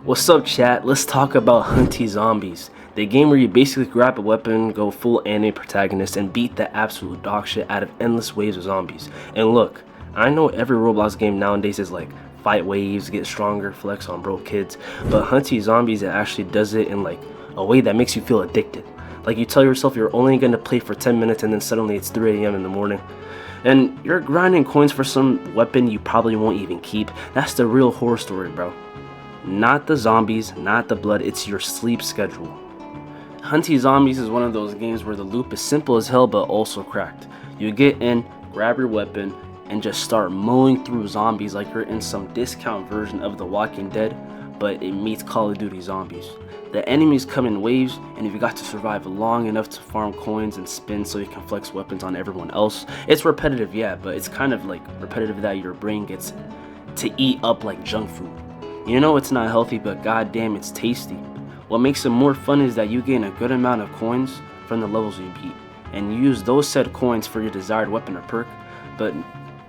What's up, chat? Let's talk about Hunty Zombies, the game where you basically grab a weapon, go full anime protagonist, and beat the absolute dog shit out of endless waves of zombies. And look, I know every Roblox game nowadays is like fight waves, get stronger, flex on broke kids, but Hunty Zombies, it actually does it in like a way that makes you feel addicted. Like you tell yourself you're only gonna play for 10 minutes and then suddenly it's 3 a.m. in the morning. And you're grinding coins for some weapon you probably won't even keep. That's the real horror story, bro. Not the zombies, not the blood, it's your sleep schedule. Hunty Zombies is one of those games where the loop is simple as hell but also cracked. You get in, grab your weapon, and just start mowing through zombies like you're in some discount version of The Walking Dead, but it meets Call of Duty Zombies. The enemies come in waves, and if you got to survive long enough to farm coins and spin so you can flex weapons on everyone else, it's repetitive, yeah, but it's kind of like repetitive that your brain gets to eat up like junk food. You know it's not healthy, but goddamn it's tasty. What makes it more fun is that you gain a good amount of coins from the levels you beat, and you use those said coins for your desired weapon or perk. But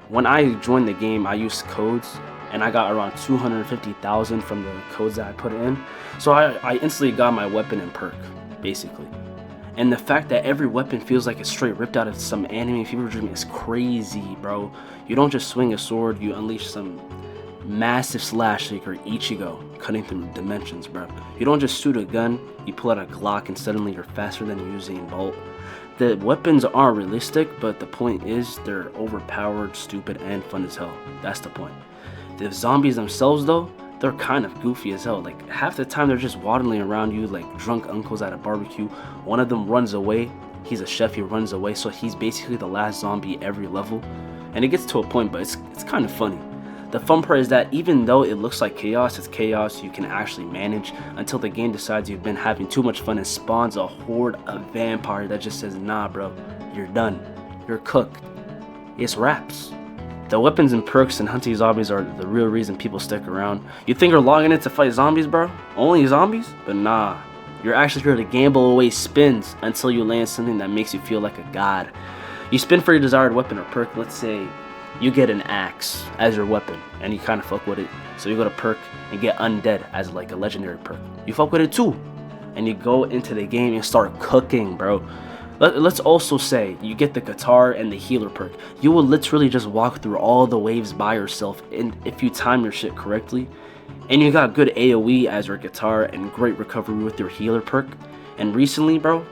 when I joined the game, I used codes, and I got around 250,000 from the codes that I put in. So I instantly got my weapon and perk, basically. And the fact that every weapon feels like it's straight ripped out of some anime fever dream is crazy, bro. You don't just swing a sword, you unleash some massive slash like your Ichigo cutting through dimensions, bro. You don't just shoot a gun, you pull out a Glock and suddenly you're faster than Usain Bolt. The weapons aren't realistic, but the point is they're overpowered, stupid, and fun as hell. That's the point. The zombies themselves though, they're kind of goofy as hell. Like half the time they're just waddling around you like drunk uncles at a barbecue. One of them runs away. He's a chef, he runs away, so he's basically the last zombie every level. And it gets to a point, but it's kind of funny. The fun part is that even though it looks like chaos, it's chaos you can actually manage until the game decides you've been having too much fun and spawns a horde of vampire that just says, nah bro, you're done, you're cooked. It's wraps. The weapons and perks in Hunty Zombies are the real reason people stick around. You think you're logging in to fight zombies, bro? Only zombies? But nah, you're actually here to gamble away spins until you land something that makes you feel like a god. You spin for your desired weapon or perk. Let's say you get an axe as your weapon and you kind of fuck with it, so you go to perk and get undead as like a legendary perk. You fuck with it too, and you go into the game and start cooking, bro. Let's also say you get the guitar and the healer perk. You will literally just walk through all the waves by yourself, and if you time your shit correctly, and you got good AoE as your guitar and great recovery with your healer perk. And recently, bro,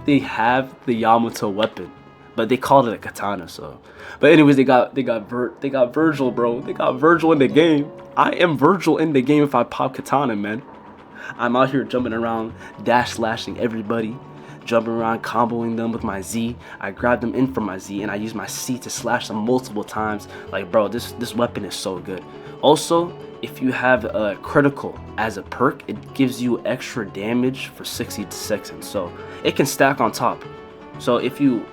they have the Yamato weapon, but they called it a katana. So, but anyways, they got Virgil, bro. They got Virgil in the game. I am Virgil in the game if I pop katana, man. I'm out here jumping around, dash slashing everybody, jumping around, comboing them with my Z. I grab them in from my Z and I use my C to slash them multiple times. Like, bro, this weapon is so good. Also, if you have a critical as a perk, it gives you extra damage for 60 seconds. So it can stack on top. So if you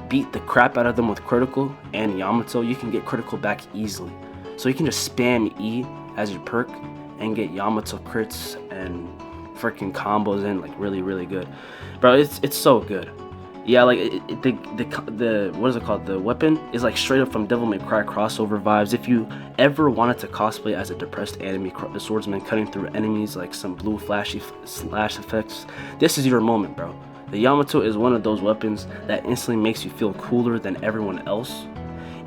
beat the crap out of them with critical and Yamato, you can get critical back easily. So you can just spam E as your perk and get Yamato crits and freaking combos in like really good, bro. It's so good. Yeah, like the what is it called? The weapon is like straight up from Devil May Cry crossover vibes. If you ever wanted to cosplay as a depressed enemy swordsman cutting through enemies like some blue flashy slash effects, this is your moment, bro. The Yamato is one of those weapons that instantly makes you feel cooler than everyone else,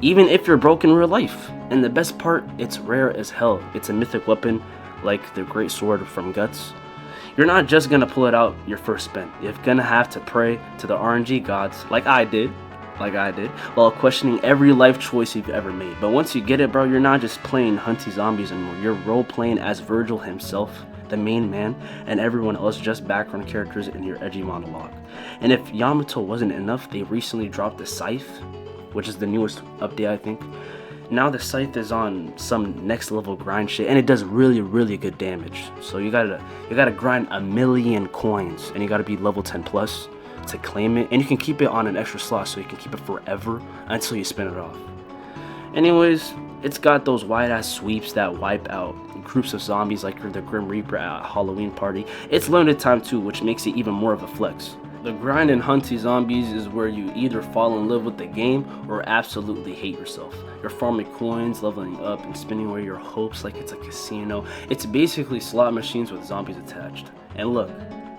even if you're broke in real life. And the best part, it's rare as hell. It's a mythic weapon like the great sword from Guts. You're not just gonna pull it out your first spin. You're gonna have to pray to the RNG gods like I did, while questioning every life choice you've ever made. But once you get it, bro, you're not just playing Hunty Zombies anymore. You're role playing as Virgil himself, the main man, and everyone else just background characters in your edgy monologue. And if Yamato wasn't enough, they recently dropped the Scythe, which is the newest update, I think. Now the Scythe is on some next level grind shit, and it does really good damage. So you gotta grind 1,000,000 coins, and you gotta be level 10 plus to claim it, and you can keep it on an extra slot, so you can keep it forever until you spin it off. Anyways, it's got those wide ass sweeps that wipe out groups of zombies like you're the Grim Reaper at a Halloween party. It's limited time too, which makes it even more of a flex. The grind in Hunty Zombies is where you either fall in love with the game or absolutely hate yourself. You're farming coins, leveling up, and spinning away your hopes like it's a casino. It's basically slot machines with zombies attached. And look,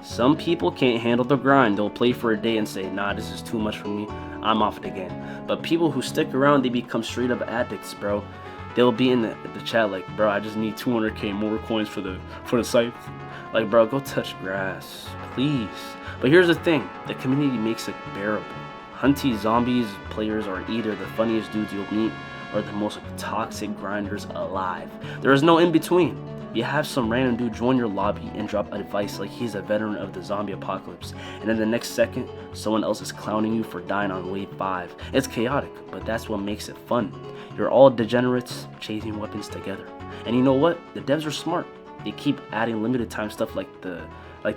some people can't handle the grind. They'll play for a day and say, nah, this is too much for me, I'm off the game. But people who stick around, they become straight up addicts, bro. They'll be in the chat like, bro, I just need 200k more coins for the Scythe. Like, bro, go touch grass, please. But here's the thing, the community makes it bearable. Hunty Zombies players are either the funniest dudes you'll meet or the most toxic grinders alive. There is no in between. You have some random dude join your lobby and drop advice like he's a veteran of the zombie apocalypse, and then the next second, someone else is clowning you for dying on wave 5. It's chaotic, but that's what makes it fun. You're all degenerates chasing weapons together. And you know what? The devs are smart. They keep adding limited time stuff like the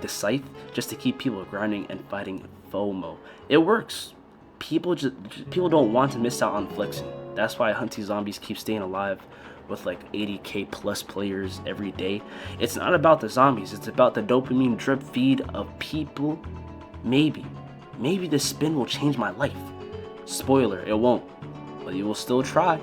Scythe just to keep people grinding and fighting FOMO. It works. People don't want to miss out on flexing. That's why Hunty Zombies keep staying alive with like 80k plus players every day. It's not about the zombies, it's about the dopamine drip feed of people. Maybe the spin will change my life. Spoiler, it won't, but you will still try.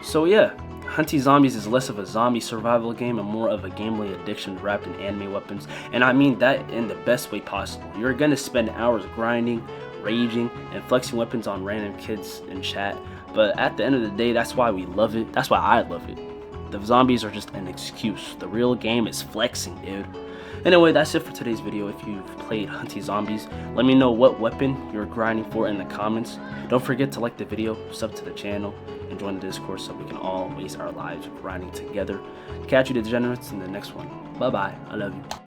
So yeah, Hunty Zombies is less of a zombie survival game and more of a gameplay addiction wrapped in anime weapons, and I mean that in the best way possible. You're gonna spend hours grinding, raging, and flexing weapons on random kids in chat, but at the end of the day, that's why we love it. That's why I love it. The zombies are just an excuse. The real game is flexing, dude. Anyway, that's it for today's video. If you've played Hunty Zombies, let me know what weapon you're grinding for in the comments. Don't forget to like the video, sub to the channel, and join the Discord so we can all waste our lives grinding together. Catch you degenerates in the next one. Bye bye. I love you.